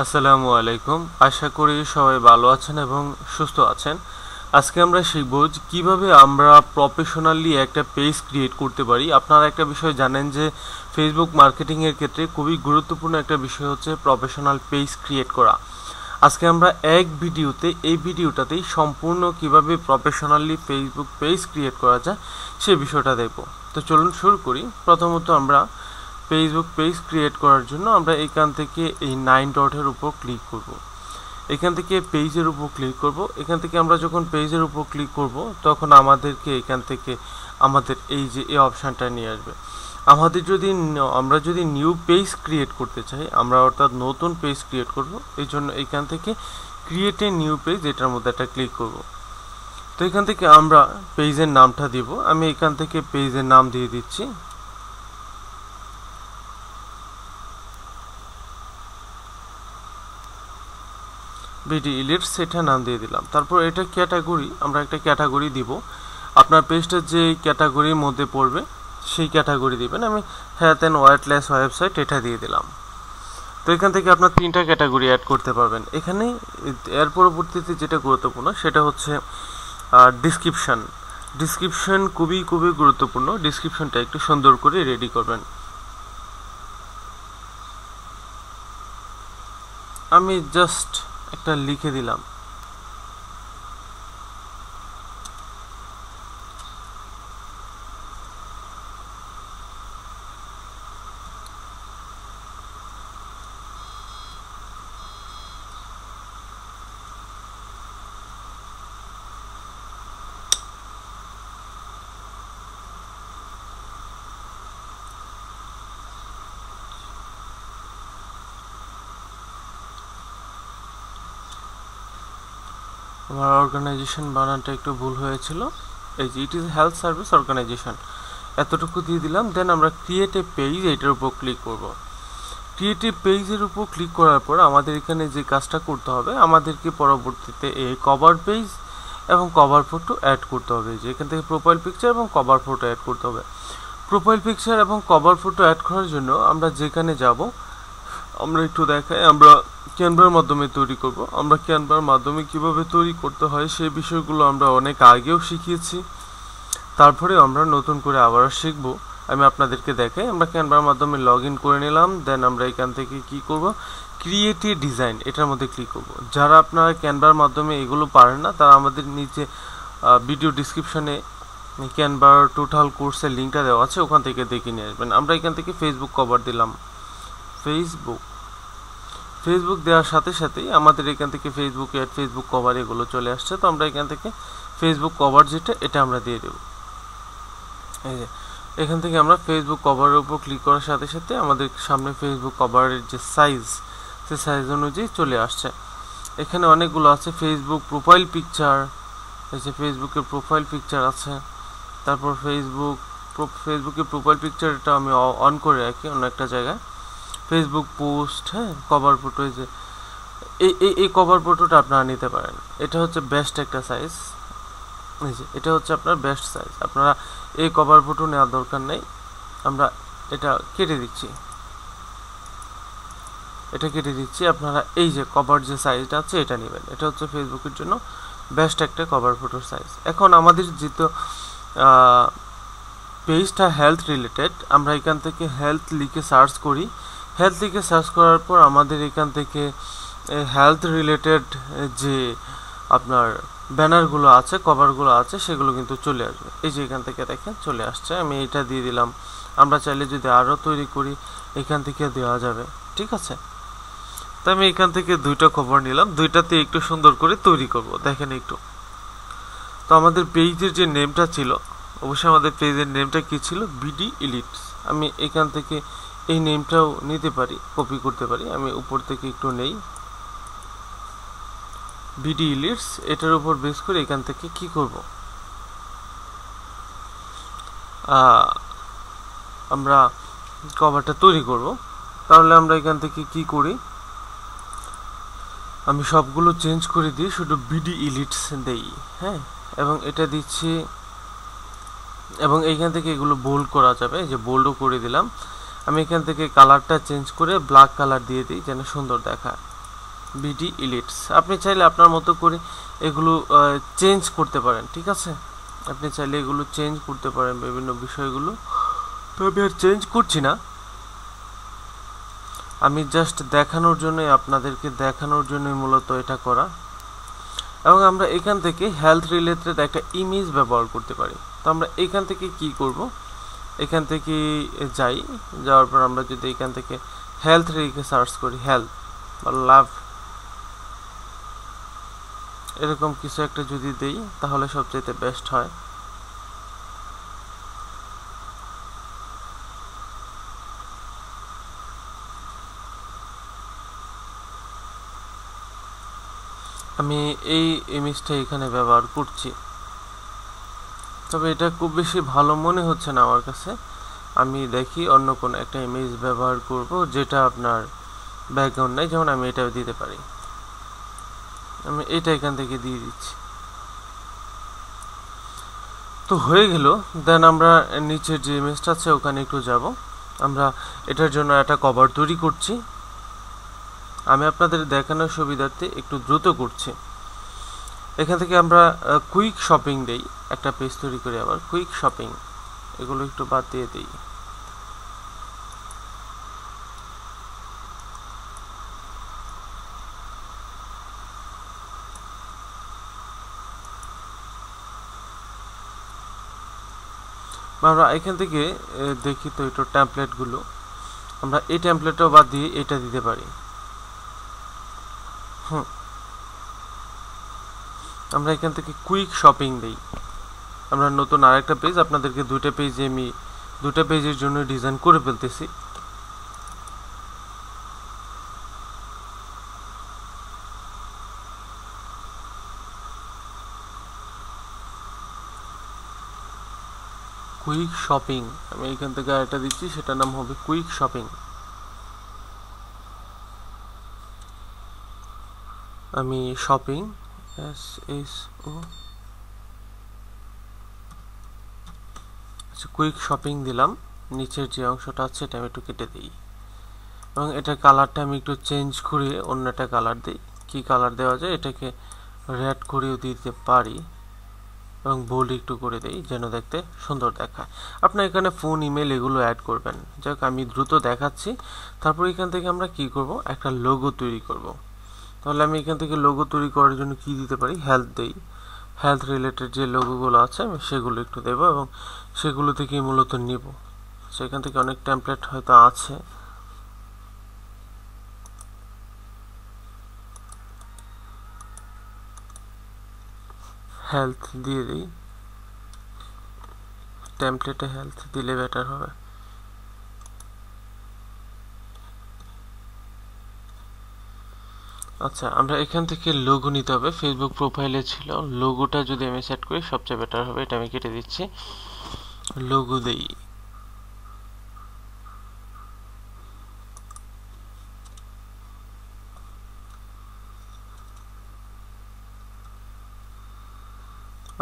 আসসালামু আলাইকুম। আশা করি সবাই ভালো আছেন এবং সুস্থ আছেন। আজকে আমরা শিখব কিভাবে আমরা প্রফেশনালি একটা পেজ ক্রিয়েট করতে পারি। আপনারা একটা বিষয় জানেন যে ফেসবুক মার্কেটিং এর ক্ষেত্রে খুবই গুরুত্বপূর্ণ একটা বিষয় হচ্ছে প্রফেশনাল পেজ ক্রিয়েট করা। আজকে আমরা এই ভিডিওটাতেই সম্পূর্ণ কিভাবে প্রফেশনালি ফেসবুক পেজ ক্রিয়েট করা যায় সেই বিষয়টা দেখব। তো চলুন শুরু করি। প্রথমত আমরা ফেসবুক পেজ ক্রিয়েট করার জন্য আমরা এখান থেকে এই 9 ডটের উপর ক্লিক করব। এখান থেকে পেজের উপর ক্লিক করব। এখান থেকে আমরা যখন পেজের উপর ক্লিক করব তখন আমাদেরকে এখান থেকে আমাদের এই যে এই অপশানটা নিয়ে আসবে। আমরা যদি নিউ পেজ ক্রিয়েট করতে চাই, আমরা অর্থাৎ নতুন পেজ ক্রিয়েট করব, এই জন্য এখান থেকে ক্রিয়েট এ নিউ পেজ এটার মধ্যে একটা ক্লিক করব। তো এখান থেকে আমরা পেজের নামটা দিব। আমি এখান থেকে পেজের নাম দিয়ে দিচ্ছি বিডি ইলিটস, সেটা নাম দিয়ে দিলাম। তারপর এটা ক্যাটাগরি, আমরা একটা ক্যাটাগরি দিব। আপনার পেজটা যে ক্যাটাগরির মধ্যে পড়বে সেই ক্যাটাগরি দিবেন। আমি হেলথ অ্যান্ড ওয়্যারলেস ওয়েবসাইট এটা দিয়ে দিলাম। তো এখান থেকে আপনার 3টা ক্যাটাগরি অ্যাড করতে পারবেন। এখানে এর পরবর্তীতে যেটা গুরুত্বপূর্ণ সেটা হচ্ছে ডিসক্রিপশন খুবই গুরুত্বপূর্ণ। ডিসক্রিপশনটা একটু সুন্দর করে রেডি করবেন। আমি জাস্ট একটা লিখে দিলাম। আমার অর্গানাইজেশন বানানটা একটু ভুল হয়েছিল। এই যে it is health service organisation, এতটুকু দিয়ে দিলাম। দেন আমরা ক্রিয়েট এ পেজ এটার উপর ক্লিক করব। ক্রিয়েট এ পেজের উপর ক্লিক করার পর আমাদের এখানে যে কাজটা করতে হবে, আমাদেরকে পরবর্তীতে এই কভার পেজ এবং কভার ফটো অ্যাড করতে হবে। যে এখান থেকে প্রোফাইল পিকচার এবং কভার ফটো অ্যাড করতে হবে। প্রোফাইল পিকচার এবং কভার ফটো অ্যাড করার জন্য আমরা যেখানে যাব, আমরা একটু দেখাই, আমরা ক্যানভার মাধ্যমে তৈরি করব। আমরা ক্যানভার মাধ্যমে কিভাবে তৈরি করতে হয় সেই বিষয়গুলো আমরা অনেক আগেও শিখিয়েছি, তারপরে আমরা নতুন করে আবারও শিখব। আমি আপনাদেরকে দেখাই। আমরা ক্যানভার মাধ্যমে লগ ইন করে নিলাম। দেন আমরা এখান থেকে কি করব, ক্রিয়েট এ ডিজাইন এটার মধ্যে ক্লিক করব। যারা আপনারা ক্যানভার মাধ্যমে এগুলো পারেন না, তারা আমাদের নিচে ভিডিও ডিসক্রিপশনে ক্যানভার টোটাল কোর্সের লিঙ্কটা দেওয়া আছে, ওখান থেকে দেখে নিয়ে আসবেন। আমরা এখান থেকে ফেসবুক কভার দিলাম। ফেসবুক দেওয়ার সাথে সাথেই আমাদের এখান থেকে ফেসবুক অ্যাড, ফেসবুক কভার এগুলো চলে আসছে। তো আমরা এখান থেকে ফেসবুক কভার যেটা এটা আমরা দিয়ে দেব। এই যে এখান থেকে আমরা ফেসবুক কভারের উপর ক্লিক করার সাথে সাথে আমাদের সামনে ফেসবুক কভারের যে সাইজ, সে সাইজ অনুযায়ী চলে আসছে। এখানে অনেকগুলো আছে। ফেসবুক প্রোফাইল পিকচার, এই যে ফেসবুকের প্রোফাইল পিকচার আছে। তারপর ফেসবুকের প্রোফাইল পিকচারটা আমি অন করে রাখি অন্য একটা জায়গায়। ফেসবুক পোস্ট, হ্যাঁ, কভার ফটো, এই যে এই কভার ফটোটা আপনারা নিতে পারেন। এটা হচ্ছে বেস্ট একটা সাইজ। এই যে এটা হচ্ছে আপনার বেস্ট সাইজ। আপনারা এই কভার ফটো নেওয়ার দরকার নেই। আমরা এটা কেটে দিচ্ছি। আপনারা এই যে কভার যে সাইজটা আছে এটা নেবেন। এটা হচ্ছে ফেসবুকের জন্য বেস্ট একটা কভার ফটোর সাইজ। এখন আমাদের যেহেতু পেজটা হেলথ রিলেটেড, আমরা এখান থেকে হেলথ লিখে সার্চ করি। হেলথ লিখে সার্চ করার পর আমাদের এখান থেকে হেলথ রিলেটেড যে আপনার ব্যানারগুলো আছে, কভারগুলো আছে, সেগুলো কিন্তু চলে আসবে। এই যে এখান থেকে দেখেন চলে আসছে। আমি এটা দিয়ে দিলাম। আমরা চাইলে যদি আরও তৈরি করি এখান থেকে দেওয়া যাবে, ঠিক আছে। তো আমি এখান থেকে 2টা কভার নিলাম, 2টাতে একটু সুন্দর করে তৈরি করব। দেখেন একটু। তো আমাদের পেজের যে নেমটা ছিল, অবশ্যই আমাদের পেজের নেমটা কি ছিল, বিডি ইলিটস। আমি এখান থেকে এই নেমটাও নিতে পারি, কপি করতে পারি। আমি উপর থেকে একটু নেই, বিডি ইলিটস। এটার উপর বেস করে এখান থেকে কি করব, আমরা কভারটা তৈরি করব। তাহলে আমরা এখান থেকে কি করি, আমি সবগুলো চেঞ্জ করে দিই, শুধু বিডি ইলিটস দেই, হ্যাঁ, এবং এটা দিচ্ছি। এবং এইখান থেকে এগুলো বোল্ড করা যাবে। এই যে বোল্ডও করে দিলাম। আমি এখান থেকে কালারটা চেঞ্জ করে ব্ল্যাক কালার দিয়ে দিই যেন সুন্দর দেখায়। বিডি ইলিটস। আপনি চাইলে আপনার মতো করে এগুলো চেঞ্জ করতে পারেন, ঠিক আছে? আপনি চাইলে এগুলো চেঞ্জ করতে পারেন বিভিন্ন বিষয়গুলো, তো আমি আর চেঞ্জ করছি না, আমি জাস্ট দেখানোর জন্যই, আপনাদেরকে দেখানোর জন্যই মূলত এটা করা। এবং আমরা এখান থেকে হেলথ রিলেটেড একটা ইমেজ ব্যবহার করতে পারি। তো আমরা এখান থেকে কি করব, এখান থেকে যাওয়ার পর আমরা যদি এখান থেকে হেলথ রেখে সার্চ করি, হেলথ বা লাভ এরকম কিছু একটা যদি দেই তাহলে সবচেয়ে বেস্ট হয়। আমি এই ইমেজটা এখানে ব্যবহার করছি, তবে এটা খুব বেশি ভালো মনে হচ্ছে না আমার কাছে। আমি দেখি অন্য কোনো একটা ইমেজ ব্যবহার করব যেটা আপনার ব্যাকগ্রাউন্ড নেই, যেমন আমি এটাও দিতে পারি। আমি এটা এখান থেকে দিয়ে দিচ্ছি, তো হয়ে গেল। দেন আমরা নিচের যে ইমেজটা আছে ওখানে একটু যাব। আমরা এটার জন্য একটা কভার তৈরি করছি, আমি আপনাদের দেখানোর সুবিধার্থে একটু দ্রুত করছি। এখান থেকে আমরা কুইক শপিং দেই, একটা পেজ তৈরি করি, আবার কুইক শপিং এগুলো একটু বাদ দিয়ে দিই। আমরা এখান থেকে দেখি তো একটু টেমপ্লেটগুলো, আমরা এই টেমপ্লেটটাও বাদ দিয়ে এটা দিতে পারি। আমরা এখান থেকে কুইক শপিং দেই, আমরা নতুন আরেকটা পেজ, আপনাদেরকে দুইটা পেজে আমি দুইটা পেজের জন্য ডিজাইন করে ফেলতেছি। কুইক শপিং আমি এখান থেকে আরেকটা দিচ্ছি, সেটার নাম হবে কুইক শপিং। আমি শপিং SSO কুইক শপিং দিলাম। নিচের যে অংশটা আছে এটা আমি একটু কেটে দিই, এবং এটা কালারটা আমি একটু চেঞ্জ করে অন্য একটা কালার দিই। কি কালার দেওয়া যায়, এটাকে রেড করেও দিতে পারি, এবং বোল্ড একটু করে দেই যেন দেখতে সুন্দর দেখায়। আপনার এখানে ফোন, ইমেল এগুলো অ্যাড করবেন। যাক, আমি দ্রুত দেখাচ্ছি। তারপর এখান থেকে আমরা কি করব, একটা লোগো তৈরি করব। তাহলে আমি এখান থেকে লোগো তৈরি করার জন্য কি দিতে পারি, হেলথ দেই। হেলথ রিলেটেড যে লোগোগুলো আছে আমি সেগুলো একটু দেবো, এবং সেগুলো থেকেই মূলত নিব। সেখান থেকে অনেক টেমপ্লেট হয়তো আছে, হেলথ দিয়ে দিই, টেমপ্লেটে হেলথ দিলে বেটার হবে। আচ্ছা, আমরা এখান থেকে লোগো নিতে হবে, ফেসবুক প্রোফাইলে ছিল লোগোটা, যদি আমি সেট করি সবচেয়ে বেটার হবে। এটা আমি কেটে দিচ্ছি, লোগো দেই।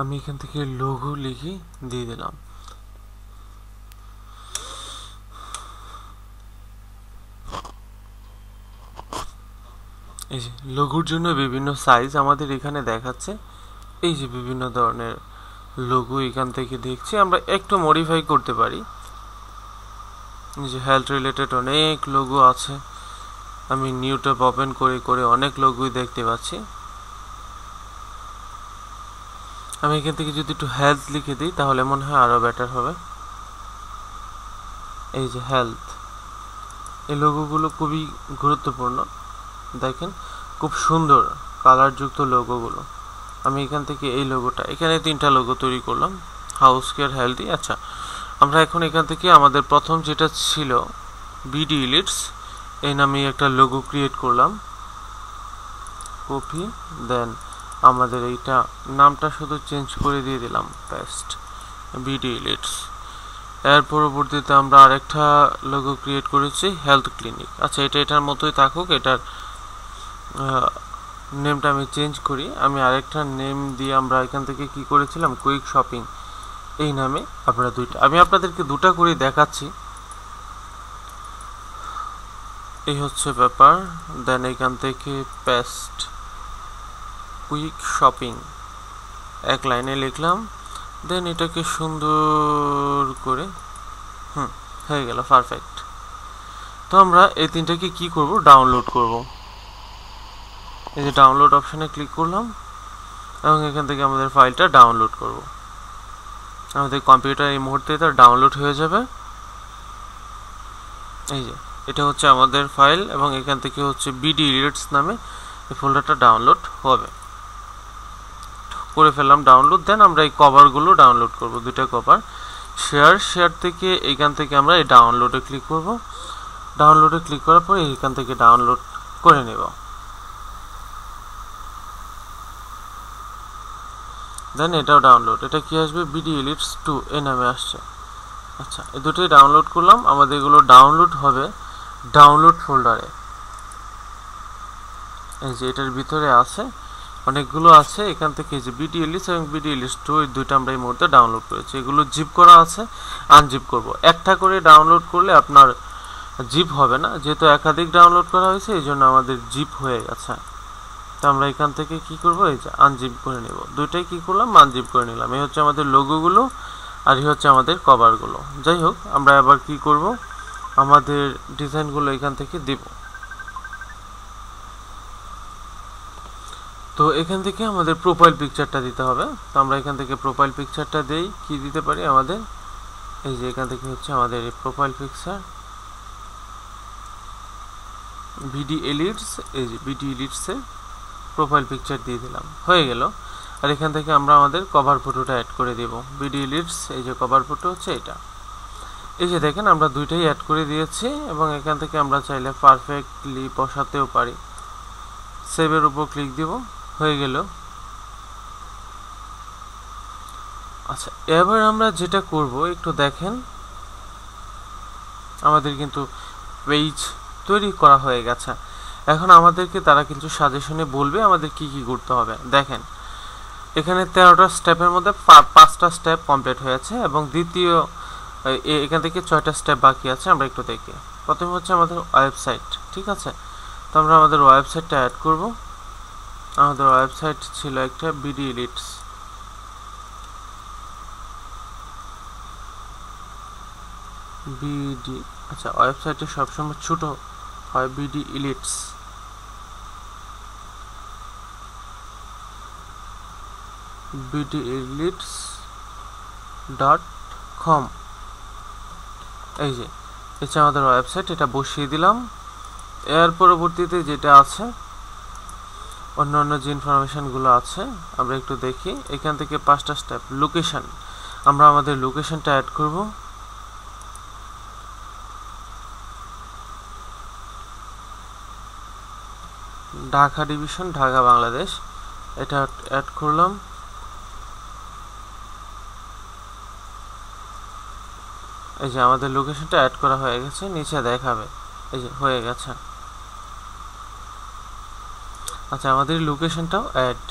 আমি এখান থেকে লোগো লিখে দিয়ে দিলাম। এই যে লোগোর জন্য বিভিন্ন সাইজ আমাদের এখানে দেখাচ্ছে, এই যে বিভিন্ন ধরনের লোগো এখান থেকে দেখছি। আমরা একটু মডিফাই করতে পারি, যে হেলথ রিলেটেড অনেক লোগো আছে, আমি নিউ ট্যাব ওপেন করে করে অনেক লোগোই দেখতে পাচ্ছি। আমি এখান থেকে যদি একটু হেলথ লিখে দিই তাহলে মনে হয় আরো বেটার হবে। এই যে হেলথ, এই লোগোগুলো খুবই গুরুত্বপূর্ণ, দেখেন খুব সুন্দর কালারযুক্ত লোগোগুলো। আমি এখান থেকে এই লোগোটা, এখানে 3টা লোগো তৈরি করলাম, হাউস কেয়ার, হেলদি। আচ্ছা, আমরা এখন এখান থেকে আমাদের প্রথম যেটা ছিল বিডি ইলিটস, এই নামে একটা লোগো ক্রিয়েট করলাম, কপি, দেন আমাদের এইটা নামটা শুধু চেঞ্জ করে দিয়ে দিলাম, পেস্ট, বিডি ইলিটস। এর পরবর্তীতে আমরা আরেকটা লোগো ক্রিয়েট করেছি, হেলথ ক্লিনিক। আচ্ছা, এটার মতোই থাকুক, এটার নেমটা আমি চেঞ্জ করি। আমি আরেকটা নেম দিয়ে আমরা এখান থেকে কি করেছিলাম, কুইক শপিং, এই নামে আমি আপনাদেরকে দুটা করে দেখাচ্ছি। এই হচ্ছে ব্যাপার। দেন এখান থেকে পেস্ট কুইক শপিং এক লাইনে লিখলাম, দেন এটাকে সুন্দর করে হয়ে গেল, পারফেক্ট। তো আমরা এই তিনটাকে কি করব, ডাউনলোড করব। এই যে ডাউনলোড অপশানে ক্লিক করলাম এবং এখান থেকে আমাদের ফাইলটা ডাউনলোড করব। আমাদের কম্পিউটার এই মুহূর্তে এটা ডাউনলোড হয়ে যাবে। এই যে এটা হচ্ছে আমাদের ফাইল এবং এখান থেকে হচ্ছে বিডি এডিটস নামে এই ফোল্ডারটা ডাউনলোড হবে। করে ফেললাম ডাউনলোড। দেন আমরা এই কভারগুলো ডাউনলোড করব, দুইটা কভার। শেয়ার থেকে এইখান থেকে আমরা এই ডাউনলোডে ক্লিক করব। ডাউনলোডে ক্লিক করার পর এইখান থেকে ডাউনলোড করে নেব। দেন এটাও ডাউনলোড, এটা কি আসবে, বিডি এলিটস 2 এই নামে আসছে। আচ্ছা, এই দুটোই ডাউনলোড করলাম। আমাদের এগুলো ডাউনলোড হবে ডাউনলোড ফোল্ডারে। এই যে এটার ভিতরে আছে, অনেকগুলো আছে। এখান থেকে যে বিডি এলিটস এবং বিডি এলিটস 2 এই দুইটা আমরা এই মুহূর্তে ডাউনলোড করেছি। এগুলো জিপ করা আছে, আনজিপ করব। একটা করে ডাউনলোড করলে আপনার জিপ হবে না, যেহেতু একাধিক ডাউনলোড করা হয়েছে এই জন্য আমাদের জিপ হয়ে গেছে। তো আমরা এখান থেকে কি করব, এই যে আনজিপ করে নেব। দুইটাই কি করলাম, আনজিপ করে নিলাম। এই হচ্ছে আমাদের লোগোগুলো আর এই হচ্ছে আমাদের কভারগুলো। যাই হোক, আমরা আবার কি করব, আমাদের ডিজাইনগুলো এখান থেকে দিব। তো এখান থেকে আমাদের প্রোফাইল পিকচারটা দিতে হবে। তো আমরা এখান থেকে প্রোফাইল পিকচারটা দেই, কি দিতে পারি আমাদের, এই যে এখান থেকে হচ্ছে আমাদের এই প্রোফাইল পিকচার বিডি এলিটস, এই যে বিডি এলিটসের প্রোফাইল পিকচার দিয়ে দিলাম, হয়ে গেল। আর এখান থেকে আমরা আমাদের কভার ফটোটা অ্যাড করে দেব। বিডি এলিটস, এই যে কভার ফটো হচ্ছে এটা। এই যে দেখেন আমরা দুইটাই অ্যাড করে দিয়েছি এবং এখান থেকে আমরা চাইলে পারফেক্টলি বসাতেও পারি। সেভের উপর ক্লিক দিব, হয়ে গেল। আচ্ছা, এবার আমরা যেটা করব একটু দেখেন, আমাদের কিন্তু পেজ তৈরি করা হয়ে গেছে। এখন আমাদেরকে তারা কিন্তু সাজেশনে বলবে আমাদের কি কি করতে হবে। দেখেন এখানে 13টা স্টেপের মধ্যে 5টা স্টেপ কমপ্লিট হয়েছে এবং দ্বিতীয় এখান থেকে 6টা স্টেপ বাকি আছে। আমরা একটু দেখি। প্রথমে হচ্ছে আমাদের ওয়েবসাইট, ঠিক আছে। তো আমরা আমাদের ওয়েবসাইটটা অ্যাড করব। আমাদের ওয়েবসাইট ছিল একটা বিডি এলিটস, বিডি, আচ্ছা ওয়েবসাইটে সবসময় ছোট হয়, বিডি এলিটস, bdelites.com। এই যে এটা আমাদের ওয়েবসাইট, এটা বসিয়ে দিলাম। এর পরবর্তীতে যেটা আছে অন্যান্য যে ইনফরমেশনগুলো আছে আমরা একটু দেখি। এখান থেকে 5টা স্টেপ, লোকেশন, আমরা আমাদের লোকেশনটা অ্যাড করব। ঢাকা ডিভিশন, ঢাকা বাংলাদেশ, এটা অ্যাড করলাম। এই যে আমাদের লোকেশনটা অ্যাড করা হয়ে গেছে, নিচে দেখাবে, এই যে হয়ে গেছে। আচ্ছা, আমাদের লোকেশনটাও অ্যাড।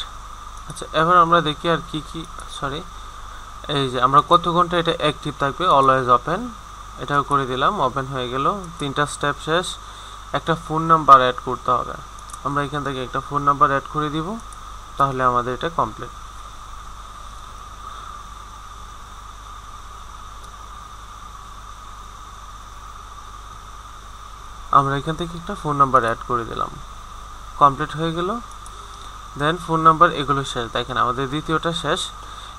আচ্ছা, এবার আমরা দেখি আর কি কি, সরি, এই যে আমরা কত ঘন্টা এটা অ্যাক্টিভ থাকবে, অলওয়েজ ওপেন, এটাও করে দিলাম, ওপেন হয়ে গেল। 3টা স্টেপ শেষ। একটা ফোন নাম্বার অ্যাড করতে হবে। আমরা এখান থেকে একটা ফোন নাম্বার অ্যাড করে দিব, তাহলে আমাদের এটা কমপ্লিট। আমরা এখান থেকে একটা ফোন নাম্বার অ্যাড করে দিলাম, কমপ্লিট হয়ে গেল। দেন ফোন নাম্বার এগুলো শেষ। দেখেন আমাদের দ্বিতীয়টা শেষ।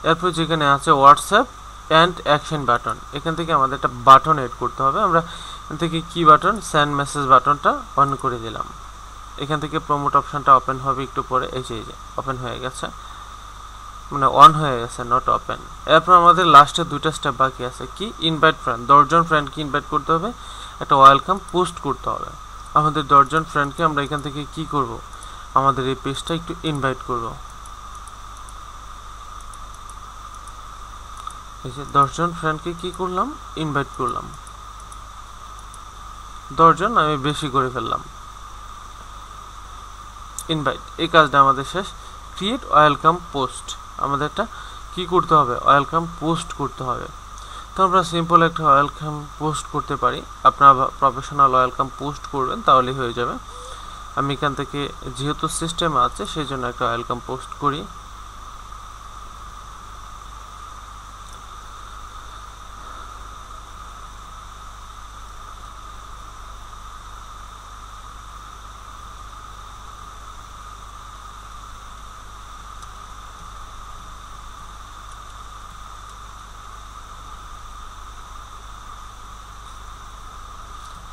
এরপর যেখানে আছে হোয়াটসঅ্যাপ অ্যান্ড অ্যাকশন বাটন, এখান থেকে আমাদের একটা বাটন এড করতে হবে। আমরা এখান থেকে কি বাটন, সেন্ড মেসেজ বাটনটা অন করে দিলাম। এখান থেকে প্রমোট অপশনটা ওপেন হবে একটু পরে। এই যে ওপেন হয়ে গেছে, মানে অন হয়ে গেছে, নট ওপেন। এরপর আমাদের লাস্টে 2টা স্টেপ বাকি আছে, কি, ইনভাইট ফ্রেন্ড, 10 জন ফ্রেন্ডকে ইনভাইট করতে হবে, একটা ওয়েলকাম পোস্ট করতে হবে। আমাদের 10 জন ফ্রেন্ডকে আমরা এখান থেকে কি করব, আমাদের এই পেজটা একটু ইনভাইট করব। এই যে 10 জন ফ্রেন্ডকে কি করলাম, ইনভাইট করলাম। 10 জন, আমি বেশি করে ফেললাম, ইনভাইট। এই কাজটা আমাদের শেষ। ক্রিয়েট ওয়েলকাম পোস্ট, আমাদেরটা কি করতে হবে, ওয়েলকাম পোস্ট করতে হবে। তো আমরা সিম্পল একটা ওয়েলকাম পোস্ট করতে পারি। আপনারা প্রফেশনাল ওয়েলকাম পোস্ট করবেন তাহলেই হয়ে যাবে। আমি এখান থেকে যেহেতু সিস্টেম আছে সেই জন্য একটা ওয়েলকাম পোস্ট করি।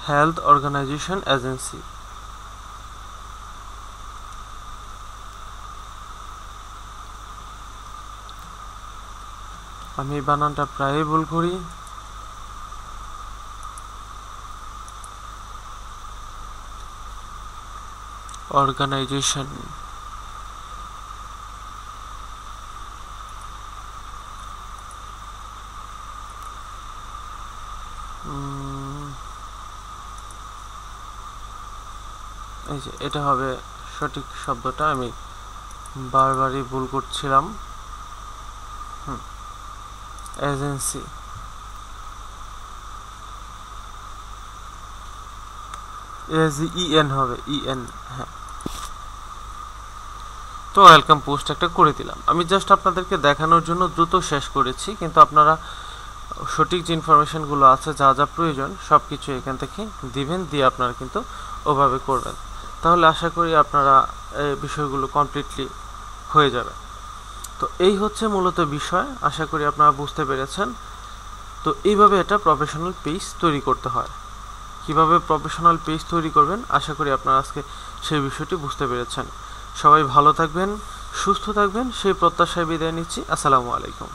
Health organisation agency. আমি বানানটা প্রায়ই ভুল করি। অর্গানাইজেশন। এই যে এটা হবে সঠিক শব্দটা, আমি বারবারই ভুল করছিলাম। এজেন্সি। EN হবে, EN। হ্যাঁ, তো ওয়েলকাম পোস্ট একটা করে দিলাম। আমি জাস্ট আপনাদেরকে দেখানোর জন্য দ্রুত শেষ করেছি, কিন্তু আপনারা সঠিক যে ইনফরমেশনগুলো আছে, যা যা প্রয়োজন সব কিছু এখান থেকে দিবেন, দিয়ে আপনারা কিন্তু ওভাবে করবেন। তাহলে আশা করি আপনারা এই বিষয়গুলো কমপ্লিটলি হয়ে যাবে। তো এই হচ্ছে মূলত বিষয়, আশা করি আপনারা বুঝতে পেরেছেন। তো এইভাবে এটা প্রফেশনাল পেজ তৈরি করতে হয়। কিভাবে প্রফেশনাল পেজ তৈরি করবেন, আশা করি আপনারা আজকে সেই বিষয়টি বুঝতে পেরেছেন। সবাই ভালো থাকবেন, সুস্থ থাকবেন, সেই প্রত্যাশায় বিদায় নিচ্ছি। আসসালামু আলাইকুম।